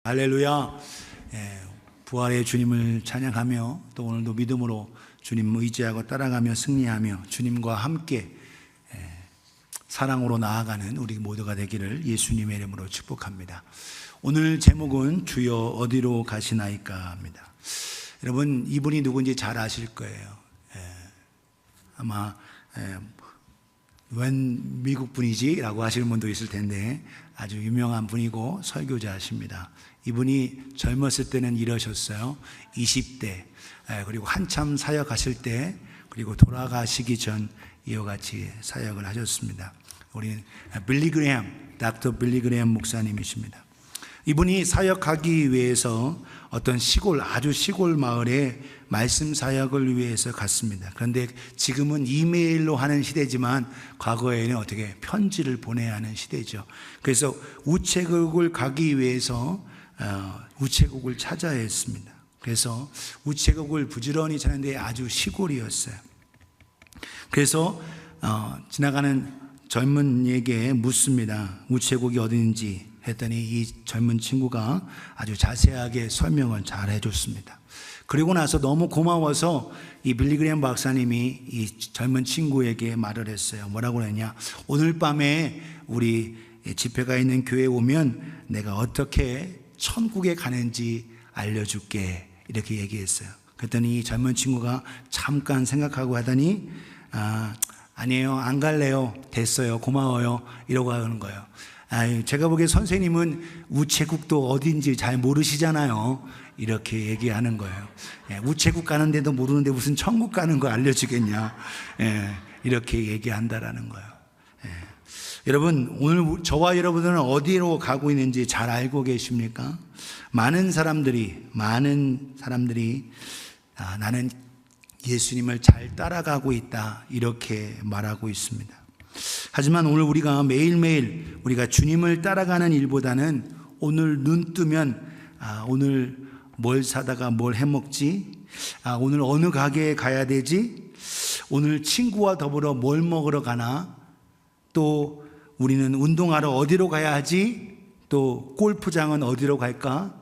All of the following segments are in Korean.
할렐루야. 부활의 주님을 찬양하며 또 오늘도 믿음으로 주님 의지하고 따라가며 승리하며 주님과 함께 사랑으로 나아가는 우리 모두가 되기를 예수님의 이름으로 축복합니다. 오늘 제목은 주여 어디로 가시나이까 합니다. 여러분, 이분이 누군지 잘 아실 거예요. 아마 웬 미국 분이지? 라고 하시는 분도 있을 텐데 아주 유명한 분이고 설교자십니다. 이분이 젊었을 때는 이러셨어요. 20대 그리고 한참 사역하실 때 그리고 돌아가시기 전 이와 같이 사역을 하셨습니다. 우리 닥터 빌리 그레엄 목사님이십니다. 이분이 사역하기 위해서 어떤 아주 시골 마을에 말씀 사역을 위해서 갔습니다. 그런데 지금은 이메일로 하는 시대지만 과거에는 어떻게 편지를 보내야 하는 시대죠. 그래서 우체국을 가기 위해서 우체국을 찾아야 했습니다. 그래서 우체국을 부지런히 찾는데 아주 시골이었어요. 그래서 지나가는 젊은이에게 묻습니다. 우체국이 어딘지 했더니 이 젊은 친구가 아주 자세하게 설명을 잘 해줬습니다. 그리고 나서 너무 고마워서 이 빌리 그레엄 박사님이 이 젊은 친구에게 말을 했어요. 뭐라고 했냐? 오늘 밤에 우리 집회가 있는 교회에 오면 내가 어떻게 천국에 가는지 알려줄게, 이렇게 얘기했어요. 그랬더니 이 젊은 친구가 잠깐 생각하고 하더니 아니에요, 안 갈래요, 됐어요, 고마워요, 이러고 하는 거예요. 제가 보기에 선생님은 우체국도 어딘지 잘 모르시잖아요, 이렇게 얘기하는 거예요. 우체국 가는데도 모르는데 무슨 천국 가는 거 알려주겠냐, 이렇게 얘기한다라는 거예요. 여러분, 오늘 저와 여러분들은 어디로 가고 있는지 잘 알고 계십니까? 많은 사람들이 나는 예수님을 잘 따라가고 있다, 이렇게 말하고 있습니다. 하지만 오늘 우리가 매일매일 우리가 주님을 따라가는 일보다는 오늘 눈 뜨면 오늘 뭘 사다가 뭘 해먹지? 오늘 어느 가게에 가야 되지? 오늘 친구와 더불어 뭘 먹으러 가나? 또 우리는 운동하러 어디로 가야 하지? 또 골프장은 어디로 갈까?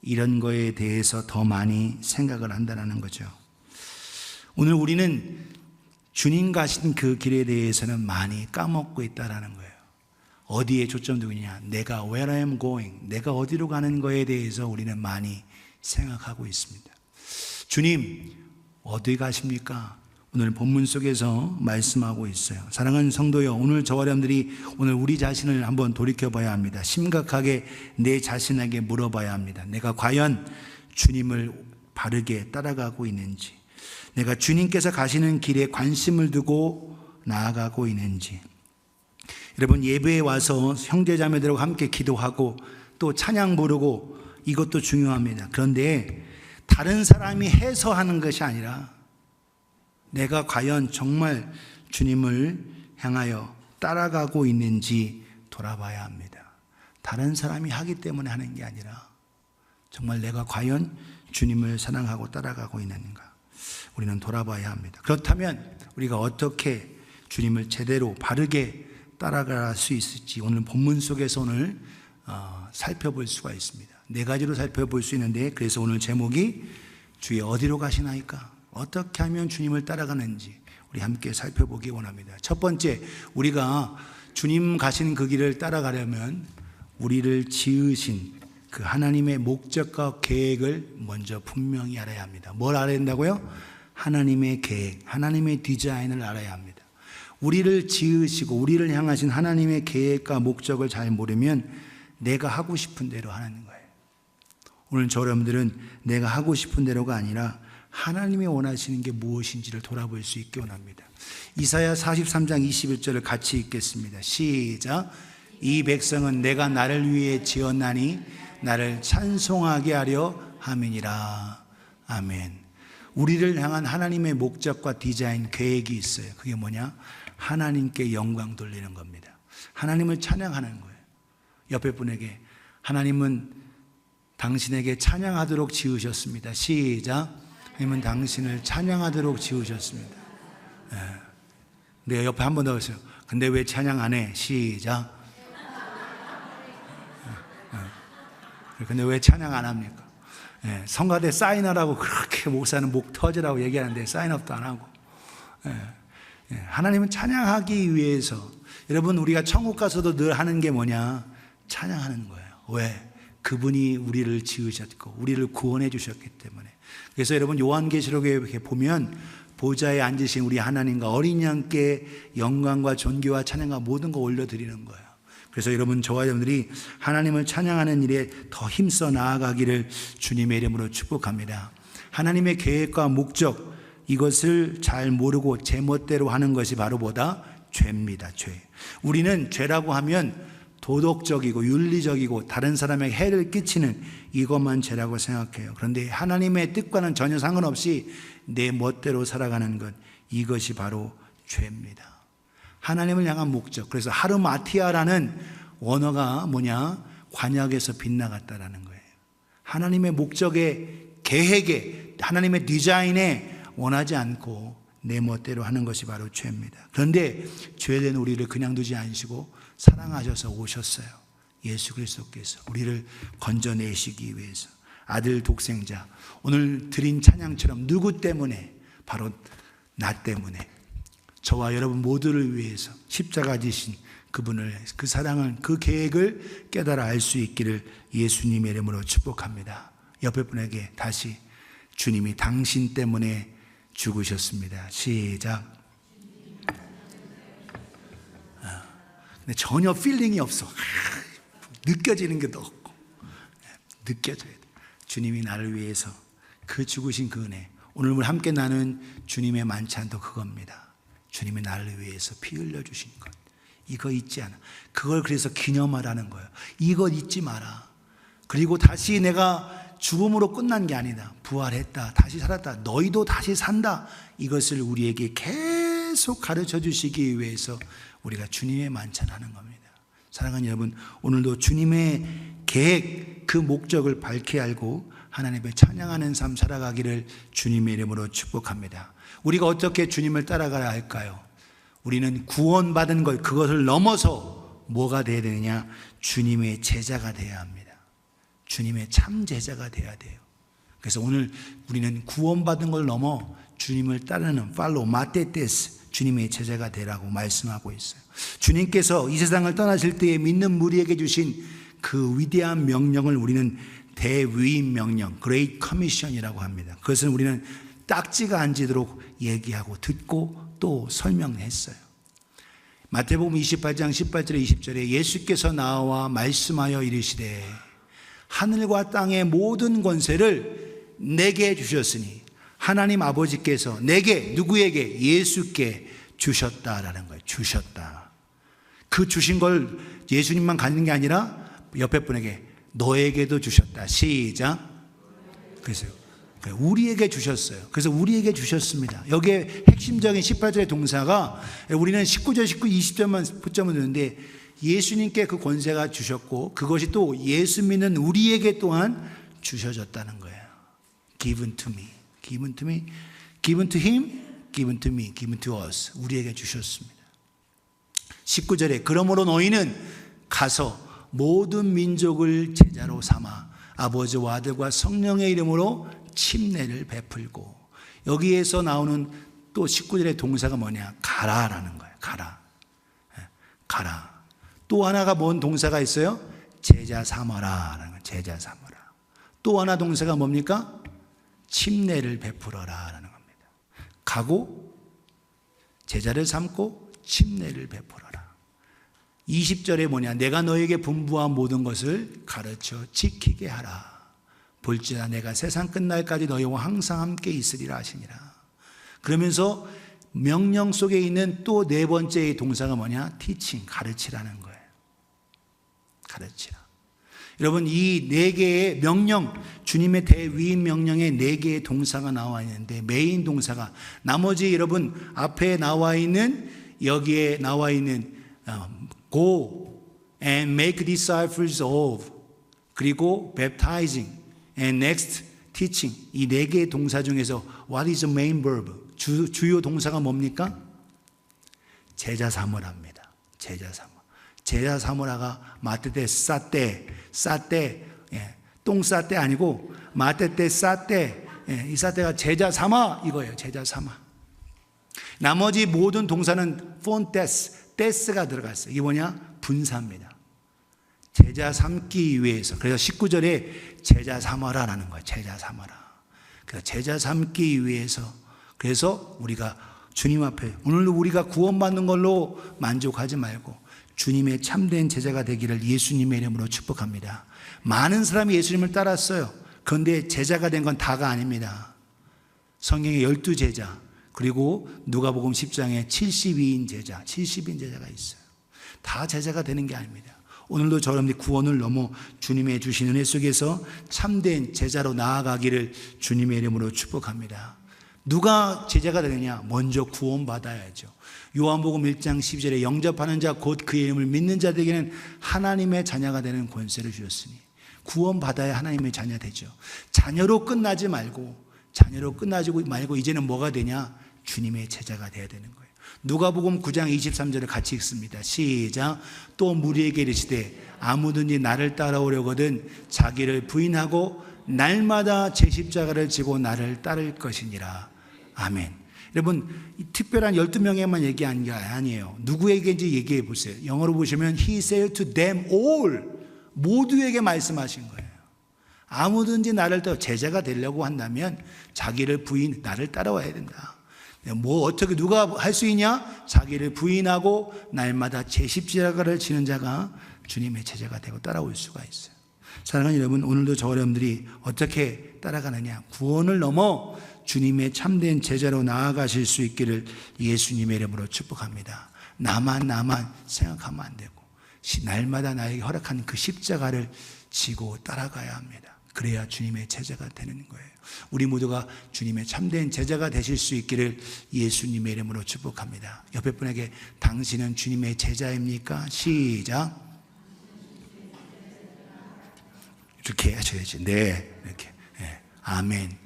이런 거에 대해서 더 많이 생각을 한다는 거죠. 오늘 우리는 주님 가신 그 길에 대해서는 많이 까먹고 있다는 거예요. 어디에 초점 두고 있냐? 내가 where I am going, 내가 어디로 가는 거에 대해서 우리는 많이 생각하고 있습니다. 주님 어디 가십니까? 오늘 본문 속에서 말씀하고 있어요. 사랑하는 성도여, 오늘 저와 여러분들이 오늘 우리 자신을 한번 돌이켜봐야 합니다. 심각하게 내 자신에게 물어봐야 합니다. 내가 과연 주님을 바르게 따라가고 있는지, 내가 주님께서 가시는 길에 관심을 두고 나아가고 있는지. 여러분, 예배에 와서 형제자매들과 함께 기도하고 또 찬양 부르고 이것도 중요합니다. 그런데 다른 사람이 해서 하는 것이 아니라 내가 과연 정말 주님을 향하여 따라가고 있는지 돌아봐야 합니다. 다른 사람이 하기 때문에 하는 게 아니라 정말 내가 과연 주님을 사랑하고 따라가고 있는가, 우리는 돌아봐야 합니다. 그렇다면 우리가 어떻게 주님을 제대로 바르게 따라갈 수 있을지 오늘 본문 속에서 오늘 살펴볼 수가 있습니다. 네 가지로 살펴볼 수 있는데, 그래서 오늘 제목이 주여 어디로 가시나이까, 어떻게 하면 주님을 따라가는지 우리 함께 살펴보기 원합니다. 첫 번째, 우리가 주님 가시는 그 길을 따라가려면 우리를 지으신 그 하나님의 목적과 계획을 먼저 분명히 알아야 합니다. 뭘 알아야 된다고요? 하나님의 계획, 하나님의 디자인을 알아야 합니다. 우리를 지으시고 우리를 향하신 하나님의 계획과 목적을 잘 모르면 내가 하고 싶은 대로 하는 거예요. 오늘 저 여러분들은 내가 하고 싶은 대로가 아니라 하나님이 원하시는 게 무엇인지를 돌아볼 수 있게 원합니다. 이사야 43장 21절을 같이 읽겠습니다. 시작. 이 백성은 내가 나를 위해 지었나니 나를 찬송하게 하려 함이니라. 아멘. 우리를 향한 하나님의 목적과 디자인, 계획이 있어요. 그게 뭐냐? 하나님께 영광 돌리는 겁니다. 하나님을 찬양하는 거예요. 옆에 분에게 하나님은 당신에게 찬양하도록 지으셨습니다. 시작. 하나님은 당신을 찬양하도록 지으셨습니다. 네, 옆에 한 번 더 하세요. 근데 왜 찬양 안 해? 시작. 근데 왜 찬양 안 합니까? 예, 성가대 사인하라고 그렇게 목사는 목 터지라고 얘기하는데 사인업도 안 하고. 예, 하나님은 찬양하기 위해서, 여러분 우리가 천국 가서도 늘 하는 게 뭐냐? 찬양하는 거예요. 왜? 그분이 우리를 지으셨고 우리를 구원해 주셨기 때문에. 그래서 여러분 요한계시록에 이렇게 보면 보좌에 앉으신 우리 하나님과 어린 양께 영광과 존귀와 찬양과 모든 거 올려드리는 거예요. 그래서 여러분, 저와 여러분들이 하나님을 찬양하는 일에 더 힘써 나아가기를 주님의 이름으로 축복합니다. 하나님의 계획과 목적, 이것을 잘 모르고 제멋대로 하는 것이 바로 뭐다? 죄입니다. 죄. 우리는 죄라고 하면 도덕적이고 윤리적이고 다른 사람에게 해를 끼치는 이것만 죄라고 생각해요. 그런데 하나님의 뜻과는 전혀 상관없이 내 멋대로 살아가는 것, 이것이 바로 죄입니다. 하나님을 향한 목적. 그래서 하르마티아라는 원어가 뭐냐? 관약에서 빗나갔다라는 거예요. 하나님의 목적에, 계획에, 하나님의 디자인에 원하지 않고 내 멋대로 하는 것이 바로 죄입니다. 그런데 죄된 우리를 그냥 두지 않으시고 사랑하셔서 오셨어요. 예수 그리스도께서 우리를 건져내시기 위해서. 아들 독생자, 오늘 드린 찬양처럼 누구 때문에? 바로 나 때문에, 저와 여러분 모두를 위해서 십자가 지신 그분을, 그 사랑을, 그 계획을 깨달아 알 수 있기를 예수님의 이름으로 축복합니다. 옆에 분에게 다시, 주님이 당신 때문에 죽으셨습니다. 시작. 근데 전혀 필링이 없어. 느껴지는 게 없고. 느껴져야 돼. 주님이 나를 위해서 그 죽으신 그 은혜, 오늘 우리 함께 나눈 주님의 만찬도 그겁니다. 주님이 나를 위해서 피 흘려주신 것, 이거 잊지 않아. 그걸 그래서 기념하라는 거예요. 이거 잊지 마라. 그리고 다시 내가 죽음으로 끝난 게 아니다. 부활했다. 다시 살았다. 너희도 다시 산다. 이것을 우리에게 계속 가르쳐 주시기 위해서 우리가 주님의 만찬하는 겁니다. 사랑하는 여러분, 오늘도 주님의 계획, 그 목적을 밝게 알고 하나님의 찬양하는 삶 살아가기를 주님의 이름으로 축복합니다. 우리가 어떻게 주님을 따라가야 할까요? 우리는 구원받은 것, 그것을 넘어서 뭐가 되어야 되느냐? 주님의 제자가 되어야 합니다. 주님의 참 제자가 되어야 돼요. 그래서 오늘 우리는 구원받은 걸 넘어 주님을 따르는 팔로우 마테테스, 주님의 제자가 되라고 말씀하고 있어요. 주님께서 이 세상을 떠나실 때에 믿는 무리에게 주신 그 위대한 명령을 우리는 대위임 명령, Great Commission이라고 합니다. 그것은 우리는 딱지가 안 지도록 얘기하고 듣고 또 설명했어요. 마태복음 28장 18절에 20절에 예수께서 나와 말씀하여 이르시되 하늘과 땅의 모든 권세를 내게 주셨으니, 하나님 아버지께서 내게, 누구에게? 예수께 주셨다라는 거예요. 주셨다. 그 주신 걸 예수님만 갖는 게 아니라 옆에 분에게 너에게도 주셨다. 시작. 그래서 우리에게 주셨어요. 그래서 우리에게 주셨습니다. 여기에 핵심적인 18절의 동사가, 우리는 19절, 19, 20절만 붙잡으면 되는데 예수님께 그 권세가 주셨고 그것이 또 예수 믿는 우리에게 또한 주셔졌다는 거예요. Given to me, given to me, given to him, given to me, given to us. 우리에게 주셨습니다. 19절에 그러므로 너희는 가서 모든 민족을 제자로 삼아 아버지와 아들과 성령의 이름으로 침례를 베풀고, 여기에서 나오는 또 19절의 동사가 뭐냐? 가라라는 거예요. 가라. 가라. 또 하나가 뭔 동사가 있어요? 제자 삼아라라는 거예요. 제자 삼아라. 또 하나 동사가 뭡니까? 침례를 베풀어라라는 겁니다. 가고 제자를 삼고 침례를 베풀어라. 20절에 뭐냐? 내가 너에게 분부한 모든 것을 가르쳐 지키게 하라. 볼지라 내가 세상 끝날까지 너희와 항상 함께 있으리라 하시니라. 그러면서 명령 속에 있는 또 네 번째의 동사가 뭐냐? teaching, 가르치라는 거예요. 가르치라. 여러분, 이 네 개의 명령, 주님의 대위임 명령에 네 개의 동사가 나와 있는데, 메인 동사가, 나머지 여러분 앞에 나와 있는, 여기에 나와 있는 go and make disciples of, 그리고 baptizing and next teaching, 이 네 개의 동사 중에서 what is the main verb? 주요 동사가 뭡니까? 제자 삼으라입니다. 제자 삼으라. 제자 삼으라가 마태때 싸때 똥 싸 때 아니고 마떼 때 싸 때, 이 싸때가 제자 삼아 이거예요. 제자 삼아. 나머지 모든 동사는 폰테스, 테스가 들어갔어요. 이게 뭐냐? 분사입니다. 제자 삼기 위해서. 그래서 19절에 제자 삼아라라는 거예요. 제자 삼아라. 그래서 제자 삼기 위해서. 그래서 우리가 주님 앞에 오늘도 우리가 구원받는 걸로 만족하지 말고 주님의 참된 제자가 되기를 예수님의 이름으로 축복합니다. 많은 사람이 예수님을 따랐어요. 그런데 제자가 된 건 다가 아닙니다. 성경에 12제자, 그리고 누가복음 10장에 72인 제자, 70인 제자가 있어요. 다 제자가 되는 게 아닙니다. 오늘도 여러분들이 구원을 넘어 주님의 주신 은혜 속에서 참된 제자로 나아가기를 주님의 이름으로 축복합니다. 누가 제자가 되느냐? 먼저 구원받아야죠. 요한복음 1장 12절에 영접하는 자 곧 그의 이름을 믿는 자들에게는 하나님의 자녀가 되는 권세를 주셨으니 구원받아야 하나님의 자녀 되죠. 자녀로 끝나지 말고 이제는 뭐가 되냐? 주님의 제자가 되어야 되는 거예요. 누가복음 9장 23절을 같이 읽습니다. 시작. 또 무리에게 이르시되 아무든지 나를 따라오려거든 자기를 부인하고 날마다 제 십자가를 지고 나를 따를 것이니라. 아멘. 여러분, 특별한 12명에만 얘기한 게 아니에요. 누구에게인지 얘기해 보세요. 영어로 보시면 He said to them all, 모두에게 말씀하신 거예요. 아무든지 나를 제자가 되려고 한다면 자기를 나를 따라와야 된다. 어떻게 누가 할 수 있냐? 자기를 부인하고 날마다 제 십자가를 지는 자가 주님의 제자가 되고 따라올 수가 있어요. 사랑하는 여러분, 오늘도 저 여러분들이 어떻게 따라가느냐? 구원을 넘어 주님의 참된 제자로 나아가실 수 있기를 예수님의 이름으로 축복합니다. 나만 생각하면 안 되고 날마다 나에게 허락한 그 십자가를 지고 따라가야 합니다. 그래야 주님의 제자가 되는 거예요. 우리 모두가 주님의 참된 제자가 되실 수 있기를 예수님의 이름으로 축복합니다. 옆에 분에게 당신은 주님의 제자입니까? 시작. 이렇게 하셔야지. 네, 이렇게. 네. 아멘.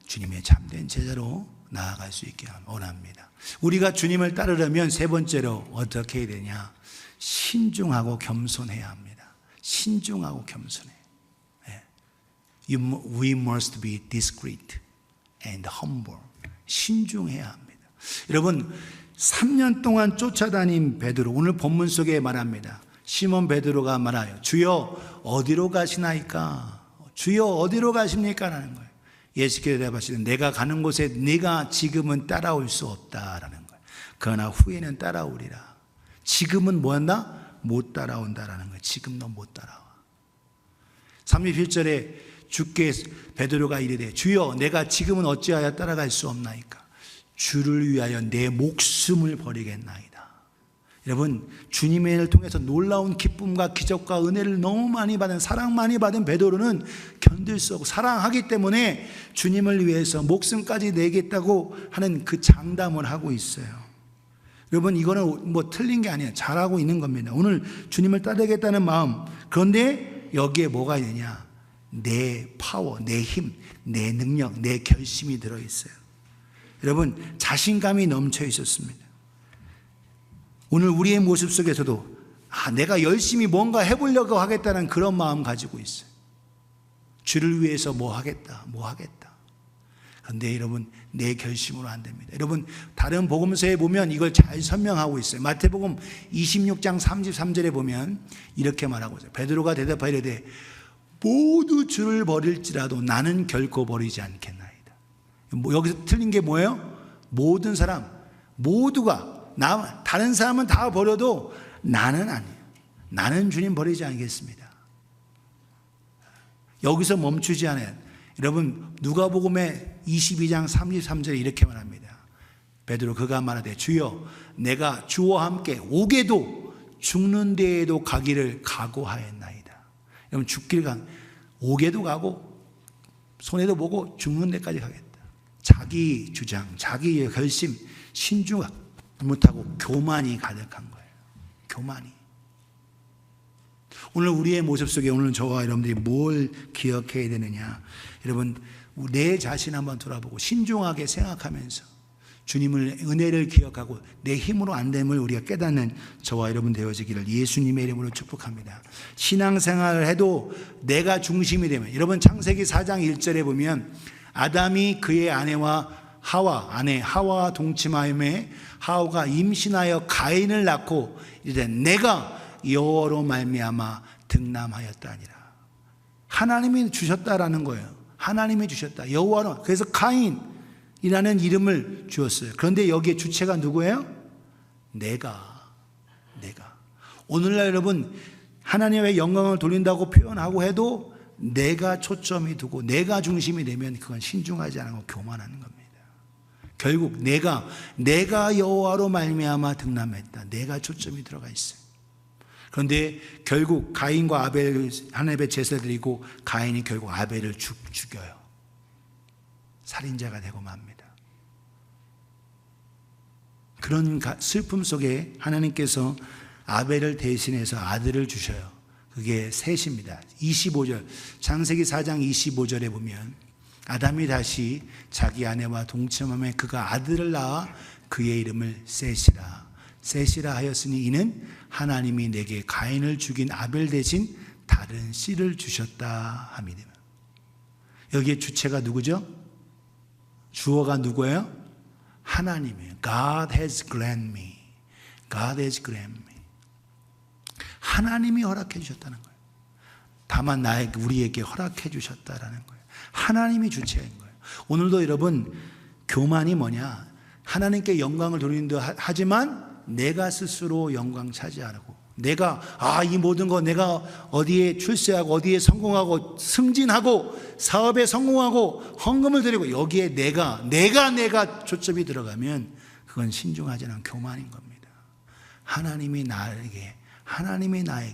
주님의 참된 제자로 나아갈 수 있게 원합니다. 우리가 주님을 따르려면 세 번째로 어떻게 해야 되냐? 신중하고 겸손해야 합니다. 신중하고 겸손해. We must be discreet and humble. 신중해야 합니다. 여러분, 3년 동안 쫓아다닌 베드로, 오늘 본문 속에 말합니다. 시몬 베드로가 말하여 주여 어디로 가시나이까? 주여 어디로 가십니까? 라는 거예요. 예수께서 대답하시되 내가 가는 곳에 네가 지금은 따라올 수 없다라는 거예요. 그러나 후에는 따라오리라. 지금은 뭐한다? 못 따라온다라는 거예요. 지금 너 못 따라와. 31절에 주께 베드로가 이르되 주여 내가 지금은 어찌하여 따라갈 수 없나이까? 주를 위하여 내 목숨을 버리겠나이다. 여러분, 주님의 일을 통해서 놀라운 기쁨과 기적과 은혜를 너무 많이 받은, 사랑 많이 받은 베드로는 견딜 수 없고 사랑하기 때문에 주님을 위해서 목숨까지 내겠다고 하는 그 장담을 하고 있어요. 여러분, 이거는 뭐 틀린 게 아니에요. 잘하고 있는 겁니다. 오늘 주님을 따르겠다는 마음. 그런데 여기에 뭐가 있느냐? 내 파워, 내 힘, 내 능력, 내 결심이 들어있어요. 여러분, 자신감이 넘쳐 있었습니다. 오늘 우리의 모습 속에서도 내가 열심히 뭔가 해보려고 하겠다는 그런 마음 가지고 있어요. 주를 위해서 뭐 하겠다. 그런데 여러분, 내 결심으로 안 됩니다. 여러분, 다른 복음서에 보면 이걸 잘 설명하고 있어요. 마태복음 26장 33절에 보면 이렇게 말하고 있어요. 베드로가 대답하여 이르되 모두 주를 버릴지라도 나는 결코 버리지 않겠나이다. 여기서 틀린 게 뭐예요? 모든 사람, 모두가, 다른 사람은 다 버려도 나는 아니에요. 나는 주님 버리지 않겠습니다. 여기서 멈추지 않아요. 여러분, 누가복음의 22장 33절에 이렇게 말합니다. 베드로 그가 말하되 주여 내가 주와 함께 오게도 죽는 데에도 가기를 각오하였나이다. 여러분, 오게도 가고 손해도 보고 죽는 데까지 가겠다. 자기 주장, 자기 결심, 신중 못하고 교만이 가득한 거예요. 교만이. 오늘 우리의 모습 속에 오늘 저와 여러분들이 뭘 기억해야 되느냐? 여러분, 내 자신 한번 돌아보고 신중하게 생각하면서 주님을 은혜를 기억하고 내 힘으로 안 됨을 우리가 깨닫는 저와 여러분 되어지기를 예수님의 이름으로 축복합니다. 신앙생활을 해도 내가 중심이 되면, 여러분 창세기 4장 1절에 보면 아담이 그의 아내와 하와와 동침하였음에 하와가 임신하여 가인을 낳고 이제 내가 여호와로 말미암아 득남하였다 하니라. 하나님이 주셨다라는 거예요. 하나님이 주셨다. 여호와로. 그래서 가인이라는 이름을 주었어요. 그런데 여기에 주체가 누구예요? 내가. 오늘날 여러분 하나님의 영광을 돌린다고 표현하고 해도 내가 초점이 두고 내가 중심이 되면 그건 신중하지 않고 교만하는 겁니다. 결국 내가 여호와로 말미암아 득남했다. 내가 초점이 들어가 있어요. 그런데 결국 가인과 아벨 하나님의 제사를 드리고 가인이 결국 아벨을 죽여요. 살인자가 되고 맙니다. 그런 슬픔 속에 하나님께서 아벨을 대신해서 아들을 주셔요. 그게 셋입니다. 25절 창세기 4장 25절에 보면 아담이 다시 자기 아내와 동침하며 그가 아들을 낳아 그의 이름을 셋이라 하였으니 이는 하나님이 내게 가인을 죽인 아벨 대신 다른 씨를 주셨다 함이니라. 여기에 주체가 누구죠? 주어가 누구예요? 하나님이에요. God has granted me. 하나님이 허락해 주셨다는 거예요. 다만 우리에게 허락해 주셨다라는 거예요. 하나님이 주체인 거예요. 오늘도 여러분 교만이 뭐냐? 하나님께 영광을 돌린다 하지만 내가 스스로 영광 차지하라고. 내가 이 모든 거 내가 어디에 출세하고 어디에 성공하고 승진하고 사업에 성공하고 헌금을 드리고 여기에 내가 초점이 들어가면 그건 신중하지 않은 교만인 겁니다.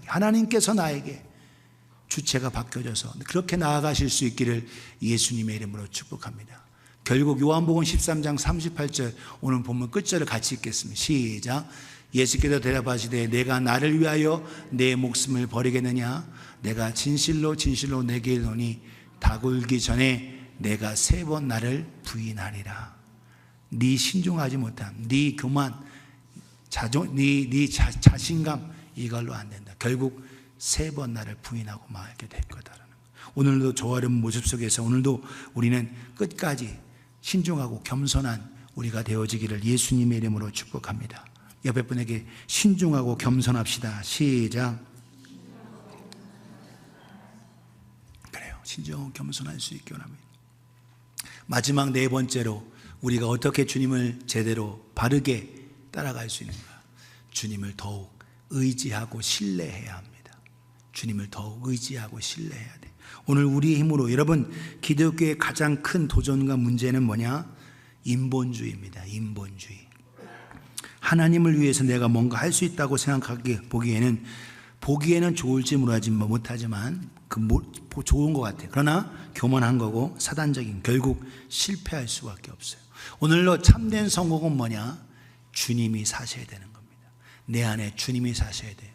하나님께서 나에게 주체가 바뀌어져서 그렇게 나아가실 수 있기를 예수님의 이름으로 축복합니다. 결국 요한복음 13장 38절 오늘 본문 끝절을 같이 읽겠습니다. 시작. 예수께서 대답하시되 내가 나를 위하여 내 목숨을 버리겠느냐? 내가 진실로 내게 이르노니 닭 울기 전에 내가 3번 나를 부인하리라. 네 신중하지 못함, 네 교만, 자신감 이걸로 안 된다. 결국 3번 나를 부인하고 말게 될 거다라는 거예요. 오늘도 저와 여러분 모습 속에서 오늘도 우리는 끝까지 신중하고 겸손한 우리가 되어지기를 예수님의 이름으로 축복합니다. 옆에 분에게 신중하고 겸손합시다. 시작. 그래요. 신중하고 겸손할 수 있기 원합니다. 마지막 4번째로 우리가 어떻게 주님을 제대로 바르게 따라갈 수 있는가? 주님을 더욱 의지하고 신뢰해야 합니다. 주님을 더욱 의지하고 신뢰해야 돼. 오늘 우리의 힘으로, 여러분 기독교의 가장 큰 도전과 문제는 뭐냐? 인본주의입니다. 인본주의. 하나님을 위해서 내가 뭔가 할 수 있다고 보기에는 좋을지 못하지만 좋은 것 같아요. 그러나 교만한 거고 사단적인, 결국 실패할 수밖에 없어요. 오늘로 참된 성공은 뭐냐? 주님이 사셔야 되는 겁니다. 내 안에 주님이 사셔야 돼요.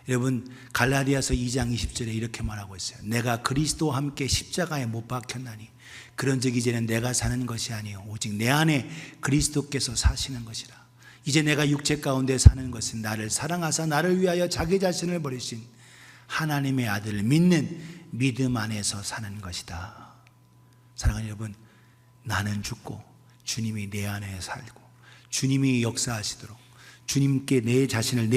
여러분 갈라디아서 2장 20절에 이렇게 말하고 있어요. 내가 그리스도와 함께 십자가에 못 박혔나니 그런즉 이제는 내가 사는 것이 아니요 오직 내 안에 그리스도께서 사시는 것이라. 이제 내가 육체 가운데 사는 것은 나를 사랑하사 나를 위하여 자기 자신을 버리신 하나님의 아들을 믿는 믿음 안에서 사는 것이다. 사랑하는 여러분, 나는 죽고 주님이 내 안에 살고 주님이 역사하시도록 주님께 내 자신을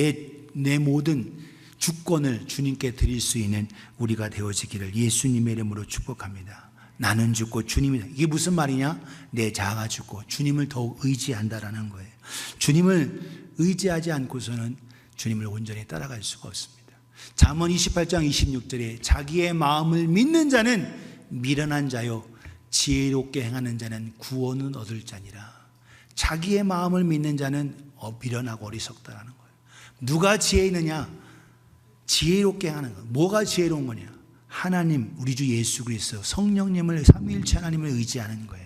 내 모든 주권을 주님께 드릴 수 있는 우리가 되어지기를 예수님의 이름으로 축복합니다. 나는 죽고 주님이, 이게 무슨 말이냐? 내 자아가 죽고 주님을 더욱 의지한다라는 거예요. 주님을 의지하지 않고서는 주님을 온전히 따라갈 수가 없습니다. 잠언 28장 26절에 자기의 마음을 믿는 자는 미련한 자요 지혜롭게 행하는 자는 구원은 얻을 자니라. 자기의 마음을 믿는 자는 미련하고 어리석다라는 거예요. 누가 지혜 있느냐? 지혜롭게 행하는 거. 뭐가 지혜로운 거냐? 하나님, 우리 주 예수 그리스도 성령님을 삼위일체 하나님을 의지하는 거예요.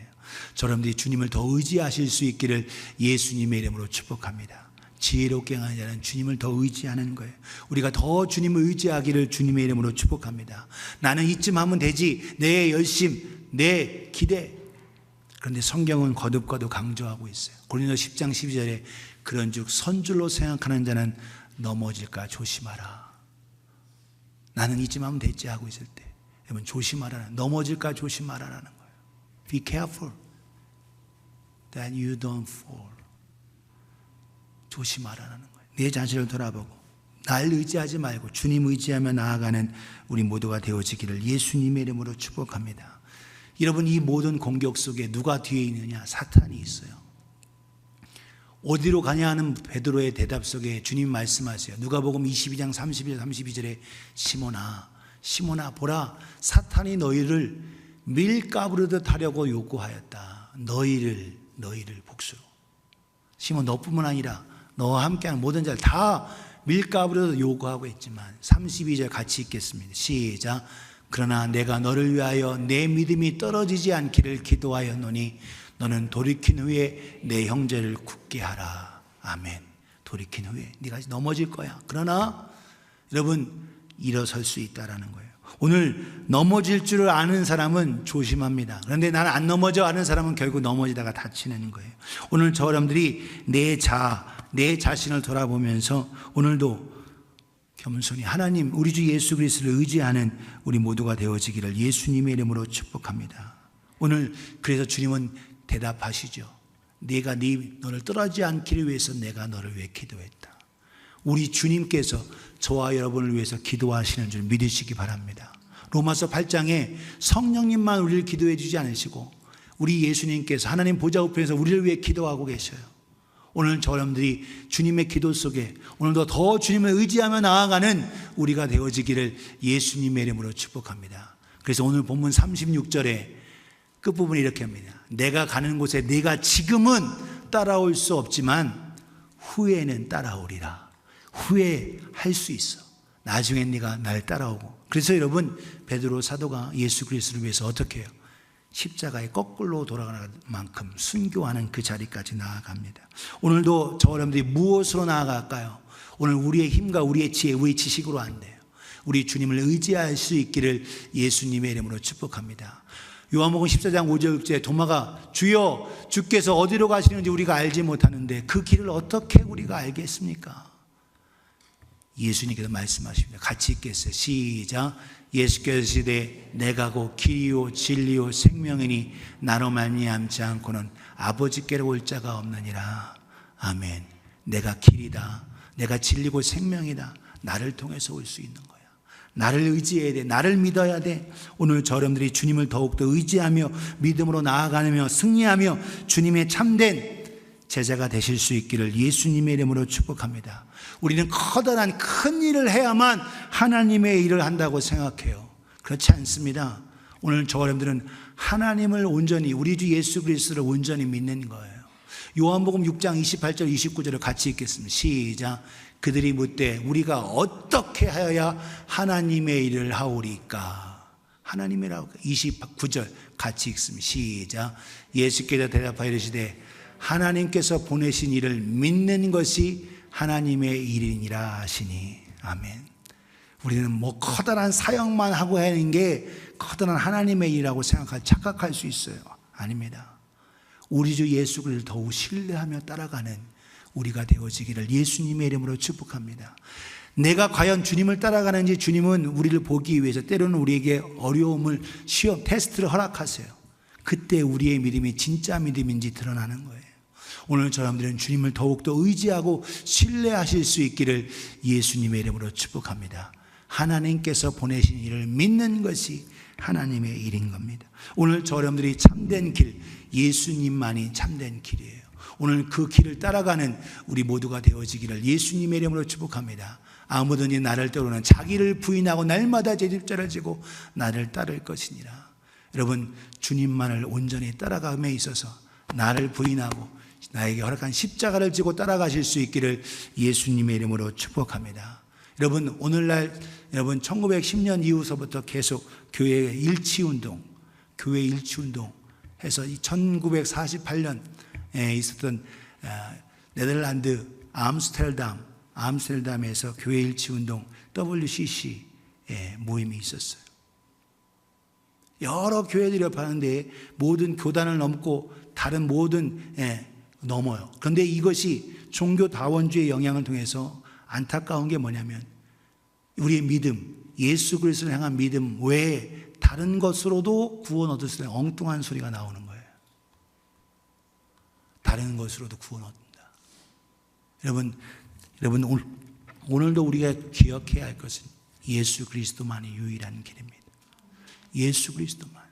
여러분들이 주님을 더 의지하실 수 있기를 예수님의 이름으로 축복합니다. 지혜롭게 행하는 자는 주님을 더 의지하는 거예요. 우리가 더 주님을 의지하기를 주님의 이름으로 축복합니다. 나는 이쯤 하면 되지, 내 열심, 내 기대, 그런데 성경은 거듭 강조하고 있어요. 고린도 10장 12절에 그런즉 선줄로 생각하는 자는 넘어질까 조심하라. 나는 이쯤 하면 됐지 하고 있을 때 여러분 조심하라. 넘어질까 조심하라라는 거예요. Be careful that you don't fall. 조심하라는 거예요. 내 자신을 돌아보고 날 의지하지 말고 주님 의지하며 나아가는 우리 모두가 되어지기를 예수님의 이름으로 축복합니다. 여러분, 이 모든 공격 속에 누가 뒤에 있느냐? 사탄이 있어요. 어디로 가냐 하는 베드로의 대답 속에 주님 말씀하세요. 누가복음 22장 31절 32절에 시몬아 보라, 사탄이 너희를 밀가부르듯 하려고 요구하였다. 너희를 복수로. 시몬, 너뿐만 아니라 너와 함께하는 모든 자를 다 밀가부르듯 요구하고 있지만 32절 같이 읽겠습니다. 시작. 그러나 내가 너를 위하여 내 믿음이 떨어지지 않기를 기도하였노니 너는 돌이킨 후에 내 형제를 굳게 하라. 아멘. 돌이킨 후에 네가 넘어질 거야. 그러나 여러분 일어설 수 있다라는 거예요. 오늘 넘어질 줄을 아는 사람은 조심합니다. 그런데 나는 안 넘어져 아는 사람은 결국 넘어지다가 다치는 거예요. 오늘 저 여러분들이 내 자신을 돌아보면서 오늘도 겸손히 하나님, 우리 주 예수 그리스도를 의지하는 우리 모두가 되어지기를 예수님의 이름으로 축복합니다. 오늘 그래서 주님은 대답하시죠. 내가 너를 떠나지 않기를 위해서 내가 너를 위해 기도했다. 우리 주님께서 저와 여러분을 위해서 기도하시는 줄 믿으시기 바랍니다. 로마서 8장에 성령님만 우리를 기도해 주지 않으시고 우리 예수님께서 하나님 보좌 우편에서 우리를 위해 기도하고 계셔요. 오늘 저 여러분들이 주님의 기도 속에 오늘도 더 주님을 의지하며 나아가는 우리가 되어지기를 예수님의 이름으로 축복합니다. 그래서 오늘 본문 36절에 끝부분이 이렇게 합니다. 내가 가는 곳에 네가 지금은 따라올 수 없지만 후에는 따라오리라. 후회할 수 있어. 나중엔 네가 날 따라오고. 그래서 여러분 베드로 사도가 예수 그리스도를 위해서 어떻게 해요? 십자가에 거꾸로 돌아가는 만큼 순교하는 그 자리까지 나아갑니다. 오늘도 저 여러분들이 무엇으로 나아갈까요? 오늘 우리의 힘과 우리의 지혜, 우리의 지식으로 안 돼요. 우리 주님을 의지할 수 있기를 예수님의 이름으로 축복합니다. 요한복음 14장 5절 6절에 도마가 주여 주께서 어디로 가시는지 우리가 알지 못하는데 그 길을 어떻게 우리가 알겠습니까? 예수님께서 말씀하십니다. 같이 읽겠어요. 시작. 예수께서 시되 내가 곧 길이요 진리요 생명이니 나로 말미암지 않고는 아버지께로 올 자가 없느니라. 아멘. 내가 길이다. 내가 진리고 생명이다. 나를 통해서 올 수 있는 거야. 나를 의지해야 돼. 나를 믿어야 돼. 오늘 저 여러분들이 주님을 더욱더 의지하며 믿음으로 나아가며 승리하며 주님의 참된 제자가 되실 수 있기를 예수님의 이름으로 축복합니다. 우리는 커다란 큰 일을 해야만 하나님의 일을 한다고 생각해요. 그렇지 않습니다. 오늘 저 여러분들은 하나님을 온전히 우리 주 예수 그리스도를 온전히 믿는 거예요. 요한복음 6장 28절 29절을 같이 읽겠습니다. 시작. 그들이 묻되 우리가 어떻게 하여야 하나님의 일을 하오리까? 하나님이라고 29절 같이 읽습니다. 시작. 예수께서 대답하여 이르시되 하나님께서 보내신 일을 믿는 것이 하나님의 일이니라 하시니. 아멘. 우리는 뭐 커다란 사역만 하고 하는 게 커다란 하나님의 일이라고 착각할 수 있어요. 아닙니다. 우리 주 예수 그리스도를 더욱 신뢰하며 따라가는 우리가 되어지기를 예수님의 이름으로 축복합니다. 내가 과연 주님을 따라가는지 주님은 우리를 보기 위해서 때로는 우리에게 어려움을 시험, 테스트를 허락하세요. 그때 우리의 믿음이 진짜 믿음인지 드러나는 거예요. 오늘 저 여러분들은 주님을 더욱더 의지하고 신뢰하실 수 있기를 예수님의 이름으로 축복합니다. 하나님께서 보내신 일을 믿는 것이 하나님의 일인 겁니다. 오늘 저 여러분들이 참된 길, 예수님만이 참된 길이에요. 오늘 그 길을 따라가는 우리 모두가 되어지기를 예수님의 이름으로 축복합니다. 아무든지 나를 따르는 자기를 부인하고 날마다 제 십자가를 지고 나를 따를 것이니라. 여러분 주님만을 온전히 따라감에 있어서 나를 부인하고 나에게 허락한 십자가를 지고 따라가실 수 있기를 예수님의 이름으로 축복합니다. 여러분 오늘날 여러분 1910년 이후서부터 계속 교회 일치운동 해서 1948년에 있었던 네덜란드 암스테르담에서 교회 일치운동 WCC 모임이 있었어요. 여러 교회들이 옆하는데 모든 교단을 넘고 다른 모든 넘어요. 그런데 이것이 종교다원주의 영향을 통해서 안타까운 게 뭐냐면 우리의 믿음, 예수 그리스도를 향한 믿음 외에 다른 것으로도 구원 얻을 수 있는 엉뚱한 소리가 나오는 거예요. 다른 것으로도 구원 얻는다. 여러분 오늘도 우리가 기억해야 할 것은 예수 그리스도만이 유일한 길입니다. 예수 그리스도만.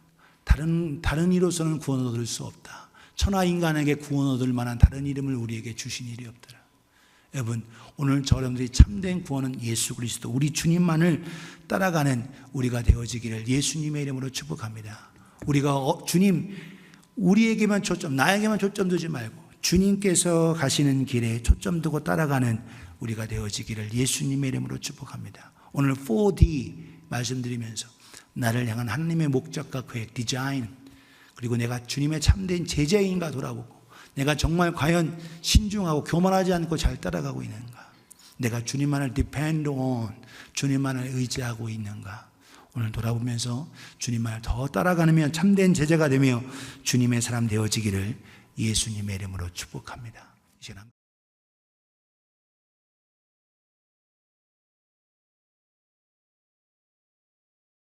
다른 이로서는 구원 얻을 수 없다. 천하 인간에게 구원 얻을 만한 다른 이름을 우리에게 주신 일이 없더라. 여러분, 오늘 저러분들이 참된 구원은 예수 그리스도, 우리 주님만을 따라가는 우리가 되어지기를 예수님의 이름으로 축복합니다. 우리가 주님, 우리에게만 초점, 나에게만 초점 두지 말고 주님께서 가시는 길에 초점 두고 따라가는 우리가 되어지기를 예수님의 이름으로 축복합니다. 오늘 4D 말씀드리면서 나를 향한 하나님의 목적과 계획, 디자인, 그리고 내가 주님의 참된 제자인가 돌아보고 내가 정말 과연 신중하고 교만하지 않고 잘 따라가고 있는가, 내가 주님만을 depend on, 주님만을 의지하고 있는가, 오늘 돌아보면서 주님만을 더 따라가면 참된 제자가 되며 주님의 사람 되어지기를 예수님의 이름으로 축복합니다. 이 시간